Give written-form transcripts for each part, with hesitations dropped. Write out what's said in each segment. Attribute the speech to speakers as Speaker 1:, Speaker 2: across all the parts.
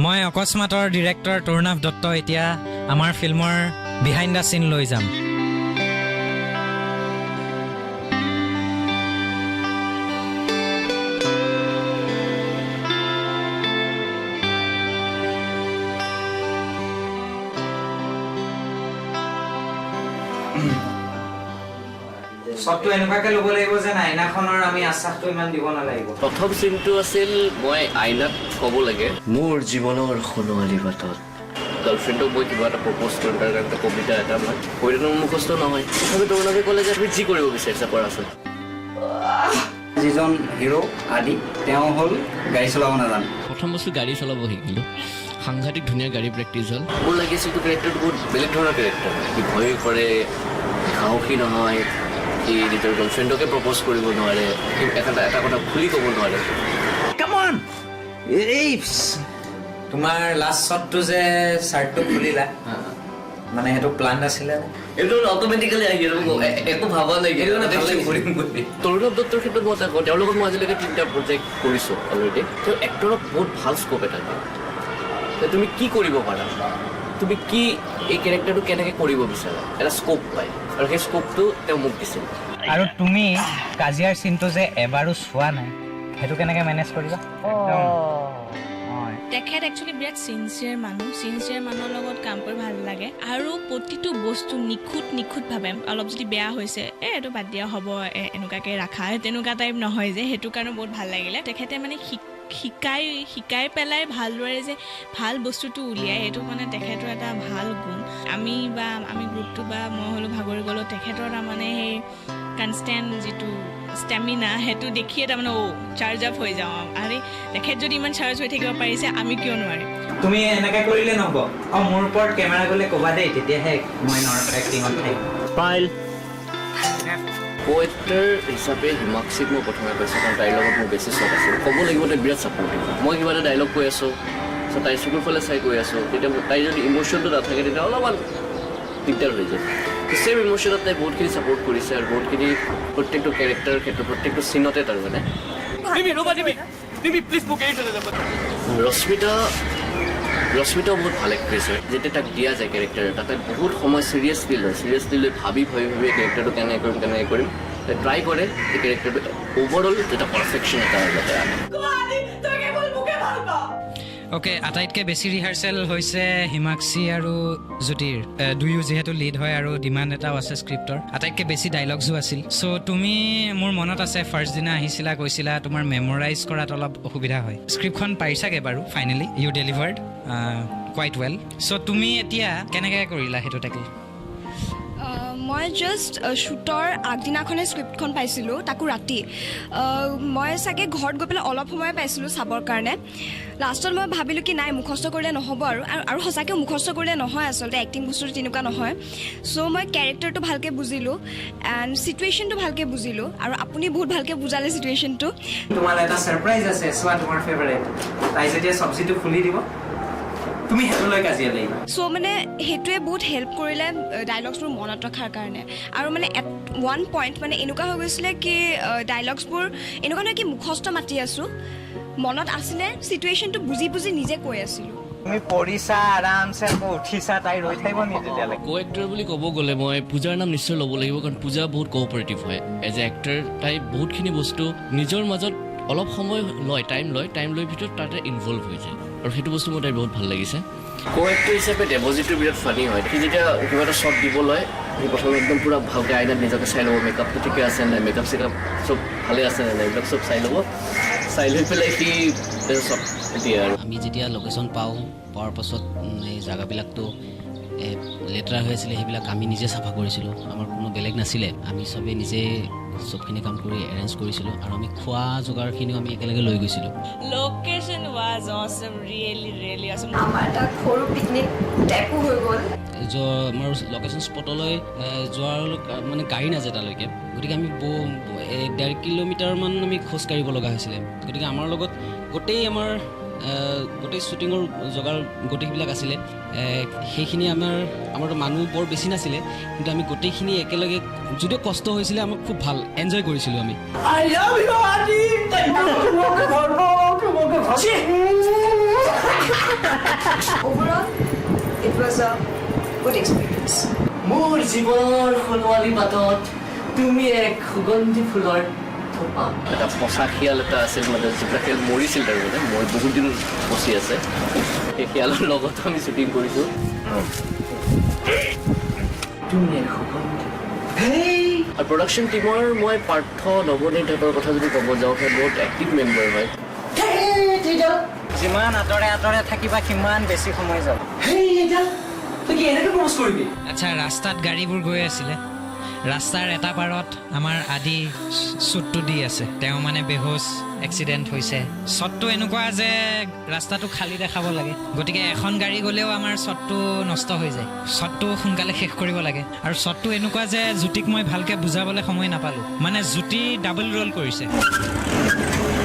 Speaker 1: মই অকস্মাতৰ ডিৰেক্টৰ তৰুণাভ দত্ত এতিয়া আমাৰ ফিল্মৰ বিহাইণ্ড দ্য চিন লৈ যাম। সবটো এনেকুৱাকে ল'ব লাগিব যে আইনাখনৰ আমি আশ্বাসটো ইমান দিব নালাগিব।
Speaker 2: প্ৰথম চিনটো আছিল মই আইনাক ক'ব লাগে মোৰ জীৱনৰ সোণোৱালী বাটত গাৰ্লফ্ৰেণ্ডক মই কিবা এটা প্ৰপ'জ কৰিম, তাৰ কাৰণে কবিতা এটা মই কবিতাটো মুখস্থ নহয়। তথাপি তৰুণাভে ক'লে যে তুমি যি কৰিব বিচাৰিছা কৰাচোন।
Speaker 3: যিজন হিৰো আদি তেওঁ হ'ল গাড়ী চলাব নাজানে।
Speaker 4: প্ৰথম বস্তু গাড়ী চলাব শিকিলোঁ, সাংঘাতিক ধুনীয়া গাড়ী প্ৰেক্টিচ হ'ল।
Speaker 2: মোৰ লাগিছিল তো কেৰেক্টাৰটো বহুত বেলেগ ধৰণৰ কেৰেক্টাৰ, সি ভয় কৰে, সাহসী নহয়, সি নিজৰ গাৰ্লফ্ৰেণ্ডকে প্ৰপ'জ কৰিব নোৱাৰে, সি এটা কথা খুলি ক'ব নোৱাৰে।
Speaker 1: কামন এই তোমাৰ লাষ্ট শ্বটটো যে চাৰ্টটো খুলিলা মানে সেইটো প্লান আছিলে নে?
Speaker 2: এইটো অট'মেটিকেলি আহি একো ভাবা নাই তৰুণাভ দত্তৰ ক্ষেত্ৰত মই এটা কওঁ, তেওঁৰ লগত মই আজিলৈকে 3টা প্ৰজেক্ট কৰিছোঁ অলৰেডি। তেওঁ এক্টৰক বহুত ভাল স্ক'প এটা দিয়ে। তুমি কি কৰিব পাৰা, তুমি কি এই কেৰেক্টাৰটো কেনেকৈ কৰিব বিচাৰা, এটা স্ক'প পায়, আৰু সেই স্ক'পটো তেওঁ মোক দিছিল।
Speaker 1: আৰু তুমি কাজিয়াৰ চিনটো যে এবাৰো চোৱা নাই সেইটো কেনেকৈ মেনেজ কৰিবা?
Speaker 5: তেখেত একচুৱেলি বিৰাট চিনচিয়াৰ মানুহৰ লগত কাম কৰি ভাল লাগে, আৰু প্ৰতিটো বস্তু নিখুঁতভাৱে অলপ যদি বেয়া হৈছে এইটো বাদ দিয়া হ'ব এনেকুৱাকৈ ৰাখা, তেনেকুৱা টাইপ নহয় যে, সেইটো কাৰণে বহুত ভাল লাগিলে। তেখেতে মানে শিকাই পেলাই ভালদৰে যে ভাল বস্তুটো উলিয়াই, সেইটো মানে তেখেতৰ এটা ভাল গুণ। আমি গ্ৰুপটো বা মই হ'লেও ভাগৰি গ'লোঁ, তেখেতৰ তাৰমানে সেই কনষ্টেণ্ট যিটো ষ্টেমিনা সেইটো দেখিয়ে তাৰমানে চাৰ্জ আপ হৈ যাওঁ। আৰে তেখেত যদি ইমান চাৰ্জ হৈ থাকিব পাৰিছে আমি কিয় নোৱাৰিম?
Speaker 1: তুমি এনেকৈ কৰিলে নহ'ব। মোৰ ওপৰত কেমেৰা গ'লে ক'বা দেই, তেতিয়াহে মই এক্টিঙত থাকিম।
Speaker 2: কো-এক্টৰ হিচাপে হিমাক্ষীক মই প্ৰথমে পাইছোঁ, কাৰণ তাইৰ লগত মোৰ বেছি চখ আছিল। ক'ব লাগিব তাই বিৰাট ছাপৰ্টিভ। মই কিবা এটা ডাইলগ কৈ আছোঁ, চ' তাইৰ চকুৰ ফালে চাই কৈ আছোঁ, তেতিয়া তাইৰ যদি ইম'শ্যনটো নাথাকে তেতিয়া অলপমান দিগদাৰ হৈ যায়। ছেম ইম'শ্যনত তাই বহুতখিনি ছাপৰ্ট কৰিছে, আৰু বহুতখিনি প্ৰত্যেকটো কেৰেক্টাৰৰ ক্ষেত্ৰত প্ৰত্যেকটো চিনতে তাৰমানে। ৰশ্মিতাও বহুত ভাল এক্ট্ৰেছ হয়। যেতিয়া তাক দিয়া যায় কেৰেক্টাৰ এটা, তাই বহুত সময় চিৰিয়াছলি লৈ ভাবি কেৰেক্টাৰটো কেনেকৈ কৰিম তাই ট্ৰাই কৰে, এই কেৰেক্টাৰটো অভাৰঅল এটা পাৰফেকশ্যন এটা যাতে আনে।
Speaker 1: অ'কে, আটাইতকৈ বেছি ৰিহাৰ্চেল হৈছে হিমাক্ষী আৰু জ্যোতিৰ, দুয়ো যিহেতু লিড হয় আৰু ডিমাণ্ড এটাও আছে স্ক্ৰিপ্টৰ। আটাইতকৈ বেছি ডাইলগছো আছিল। চ' তুমি, মোৰ মনত আছে ফাৰ্ষ্ট দিনা আহিছিলা, কৈছিলা তোমাৰ মেমৰাইজ কৰাত অলপ অসুবিধা হয়। স্ক্ৰিপ্টখন পাৰিছাগৈ বাৰু finally, you delivered quite well. So' তুমি এতিয়া কেনেকৈ কৰিলা সেইটো টেকল?
Speaker 6: মই জাষ্ট শ্বুটৰ আগদিনাখনে স্ক্ৰিপ্টখন পাইছিলোঁ, তাকো ৰাতি। মই চাগে ঘৰত গৈ পেলাই অলপ সময় পাইছিলোঁ চাবৰ কাৰণে। লাষ্টত মই ভাবিলোঁ কি নাই, মুখস্থ কৰিলে নহ'ব, আৰু সঁচাকৈ মুখস্থ কৰিলে নহয়, আচলতে এক্টিং বস্তুটো তেনেকুৱা নহয়। চ' মই কেৰেক্টাৰটো ভালকৈ বুজিলোঁ এণ্ড চিটুৱেশ্যনটো ভালকৈ বুজিলোঁ, আৰু আপুনি বহুত ভালকৈ বুজালে চিটুৱেশ্যনটো।
Speaker 1: তোমালৈ এটা ছাৰপ্ৰাইজ আছে, চোৱা তোমাৰ ফেভাৰেট। তাই যেতিয়া চব্জিটো খুলি দিব তুমি সেইটোলৈ কাজিয়া লাগিব।
Speaker 6: চ' মানে সেইটোৱে বহুত হেল্প কৰিলে ডাইলগছবোৰ মনত ৰখাৰ কাৰণে। আৰু মানে এট ওৱান পইণ্ট মানে এনেকুৱা হৈ গৈছিলে কি ডাইলগছবোৰ এনেকুৱা নহয় কি মুখস্থ মাতি আছোঁ, মনত আছিলে, চিটুৱেশ্যনটো বুজি নিজে কৈ আছিলোঁ।
Speaker 1: তুমি পৰিছা আৰামছে, আকৌ উঠিছা, তাই ৰৈ থাকিব নি তেতিয়ালৈকে?
Speaker 4: কো-এক্টৰ বুলি ক'ব গ'লে মই পূজাৰ নাম নিশ্চয় ল'ব লাগিব, কাৰণ পূজা বহুত কোঅপাৰেটিভ হয় এজ এ এক্টৰ। তাই বহুতখিনি বস্তু নিজৰ মাজত অলপ সময় টাইম লৈ ভিতৰত তাতে ইনভলভ হৈ যায়, আৰু সেইটো বস্তু মোৰ তাইৰ বহুত ভাল লাগিছে।
Speaker 2: কো-এক্টৰ হিচাপে দেৱজিৎটো বিৰাট ফানি হয়। সি যেতিয়া কিবা এটা শ্বট দিব লয়, সি প্ৰথমে একদম পূৰা ভালকৈ আইনাত নিজকে চাই ল'ব, মেকআপটো ঠিকে আছে নাই, মেকআপ চেকআপ চব ভালে আছে নাই, এইবিলাক চব চাই ল'ব। চাই লৈ পেলাই সি চব দিয়ে। আৰু
Speaker 7: আমি যেতিয়া লোকেশ্যন পোৱাৰ পাছত এই জেগাবিলাকতো লেতেৰা হৈ আছিলে, সেইবিলাক আমি নিজে চাফা কৰিছিলোঁ। আমাৰ কোনো বেলেগ নাছিলে, আমি চবেই নিজে চবখিনি কাম কৰি এৰেঞ্জ কৰিছিলোঁ, আৰু আমি খোৱা যোগাৰখিনিও আমি একেলগে লৈ গৈছিলোঁ।
Speaker 5: Location was Assam, really Assam.
Speaker 6: আমাৰ এটা সৰু পিকনিক টাইপো হৈ গ'ল।
Speaker 7: আমাৰ লোকেশ্যন স্পটলৈ যোৱাৰ মানে গাড়ী নাযায় তালৈকে, গতিকে আমি 1.5 কিলোমিটাৰমান আমি খোজকাঢ়িব লগা হৈছিলে। গতিকে আমাৰ লগত গোটেই শ্বুটিঙৰ গোটেইবিলাক আছিলে। সেইখিনি আমাৰতো মানুহ বৰ বেছি নাছিলে, কিন্তু আমি গোটেইখিনি একেলগে, যদিও কষ্ট হৈছিলে, আমাক খুব ভাল এনজয় কৰিছিলোঁ আমি।
Speaker 8: good experience.
Speaker 2: মোৰ জীৱনৰ সোণোৱালী পাতত তুমি এক সুগন্ধি ফুলৰ থোপা। এটা পঁচা শিয়াল এটা আছিল, মানে যিবিলাক শিয়াল মৰিছিল তাৰ মানে মই বহুত দিন ফচি আছে, সেই শিয়ালৰ লগত আমি শ্বুটিং কৰিছোঁ। তুমি এক সুগন্ধি। আৰু প্ৰডাকশ্যন টিমৰ মই পাৰ্থ নৱনীতৰ কথা যদি ক'ব যাওঁ, সেই বহুত এক্টিভ মেম্বাৰ হয়।
Speaker 3: যিমান আঁতৰে আঁতৰে থাকিবা সিমান বেছি সময় যাব।
Speaker 1: আচ্ছা, ৰাস্তাত গাড়ীবোৰ গৈ আছিলে, ৰাস্তাৰ এটা পাৰত আমাৰ আদি শ্বুটটো দি আছে। তেওঁ মানে বেহোচ, এক্সিডেণ্ট হৈছে। শ্বটটো এনেকুৱা যে ৰাস্তাটো খালী দেখাব লাগে, গতিকে এখন গাড়ী গ'লেও আমাৰ শ্বটটো নষ্ট হৈ যায়। শ্বটটো সোনকালে শেষ কৰিব লাগে। আৰু শ্বটটো এনেকুৱা যে জ্যোতিক মই ভালকৈ বুজাবলৈ সময় নাপালোঁ, মানে জ্যোতি ডাবল ৰোল কৰিছে।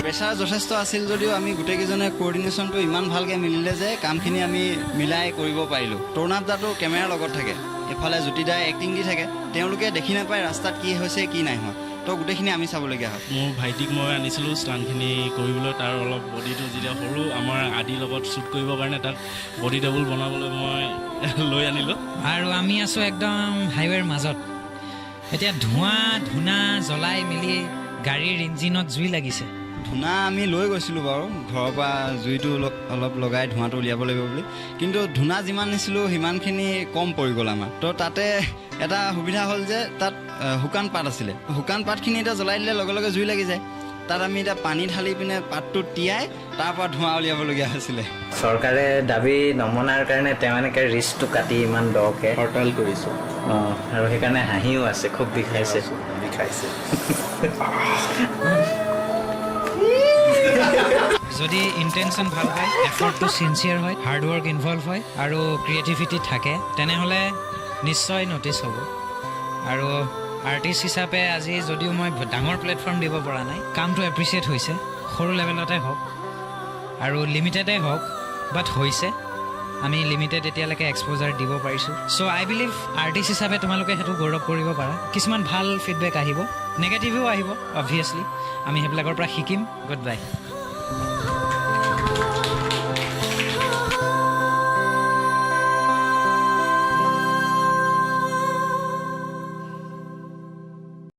Speaker 3: প্ৰেছাৰ যথেষ্ট আছিল যদিও আমি গোটেইকেইজনে কোঅৰ্ডিনেশ্যনটো ইমান ভালকৈ মিলিলে যে কামখিনি আমি মিলাই কৰিব পাৰিলোঁ। তৰুণাবদাটো কেমেৰাৰ লগত থাকে, এফালে জ্যোতিদাই এক্টিং দি থাকে, তেওঁলোকে দেখি নাপায় ৰাস্তাত কি হৈছে কি নাই হোৱা, তো গোটেইখিনি আমি চাবলগীয়া হয়।
Speaker 9: মোৰ ভাইটিক মই আনিছিলোঁ ষ্টাণ্টখিনি কৰিবলৈ, তাৰ অলপ বডিটো যেতিয়া সৰু, আমাৰ আদিৰ লগত শ্বুট কৰিবৰ কাৰণে তাক বডি ডাবল বনাবলৈ মই লৈ আনিলোঁ।
Speaker 1: আৰু আমি আছোঁ একদম হাইৱেৰ মাজত। এতিয়া ধোঁৱা ধূনা জ্বলাই মেলি গাড়ীৰ ইঞ্জিনত জুই লাগিছে।
Speaker 3: ধূনা আমি লৈ গৈছিলোঁ বাৰু, ঘৰৰ পৰা জুইটো অলপ লগাই ধোঁৱাটো উলিয়াব লাগিব বুলি, কিন্তু ধূনা যিমান নিছিলোঁ সিমানখিনি কম পৰি গ'ল আমাৰ। তো তাতে এটা সুবিধা হ'ল যে তাত শুকান পাত আছিলে, শুকান পাতখিনি এতিয়া জ্বলাই দিলে লগে লগে জুই লাগি যায়। তাত আমি এতিয়া পানী ঢালি পিনে পাতটো তিয়াই তাৰ পৰা ধোঁৱা উলিয়াবলগীয়া হৈছিলে।
Speaker 10: চৰকাৰে দাবী নমনাৰ কাৰণে তেওঁ এনেকৈ ৰিস্কটো কাটি ইমান দকৈ
Speaker 9: হৰতাল কৰিছোঁ।
Speaker 10: আৰু সেইকাৰণে হাঁহিও আছে, খুব বিষাইছে।
Speaker 1: যদি ইণ্টেনশ্যন ভাল হয়, এফৰ্টটো ছিনচিয়াৰ হয়, হাৰ্ডৱৰ্ক ইনভলভ হয় আৰু ক্ৰিয়েটিভিটি থাকে, তেনেহ'লে নিশ্চয় ন'টিচ হ'ব। আৰু আৰ্টিষ্ট হিচাপে আজি যদিও মই ডাঙৰ প্লেটফৰ্ম দিব পৰা নাই, কামটো এপ্ৰিচিয়েট হৈছে, সৰু লেভেলতে হওক আৰু লিমিটেডে হওক, বাট হৈছে। আমি লিমিটেড এতিয়ালৈকে এক্সপ'জাৰ দিব পাৰিছোঁ। চ' আই বিলিভ আৰ্টিষ্ট হিচাপে তোমালোকে সেইটো গৌৰৱ কৰিব পাৰা। কিছুমান ভাল ফিডবেক আহিব, নেগেটিভো আহিব অবভিয়াছলি, আমি সেইবিলাকৰ পৰা শিকিম। Good bye.